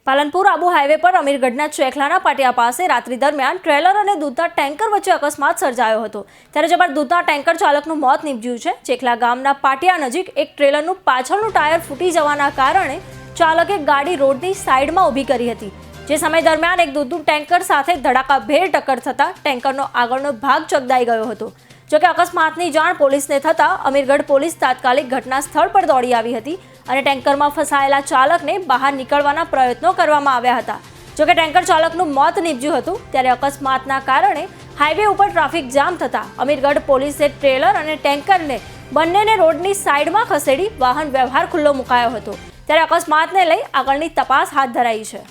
Palanpur Abu highway પર અમીરગઢના ચેખલાના પાટિયા પાસે રાત્રિ દરમિયાન ટ્રેલર અને દૂધના ટેન્કર વચ્ચે અકસ્માત સર્જાયો હતો। ત્યારે જબર દૂધના ટેન્કર ચાલકનું મોત નીપજ્યું છે। ચેખલા ગામના પાટિયા નજીક એક ટ્રેલરનું પાછળનું ટાયર ફૂટી જવાના કારણે ચાલકે ગાડી રોડની સાઈડમાં ઊભી કરી હતી। જે સમય દરમિયાન એક દૂધનું ટેન્કર સાથે ધડાકાભેર ટક્કર થતાં ટેન્કરનો આગળનો ભાગ ચગદાઈ ગયો હતો। જોકે અકસ્માતની જાણ પોલીસને થતાં અમીરગઢ પોલીસ તાત્કાલિક ઘટના સ્થળ પર દોડી આવી હતી અને ટેન્કરમાં ફસાયેલા ચાલકને બહાર નીકળવાના પ્રયત્નો કરવામાં આવ્યા હતા। જોકે ટેન્કર ચાલકનું મોત નીપજ્યું હતું। ત્યારે અકસ્માતના કારણે હાઈવે ઉપર ટ્રાફિક જામ થતાં અમીરગઢ પોલીસે ટ્રેલર અને ટેન્કરને બંનેને રોડની સાઈડમાં ખસેડી વાહન વ્યવહાર ખુલ્લો મુકાયો હતો। ત્યારે અકસ્માતને લઈ આગળની તપાસ હાથ ધરાઈ છે।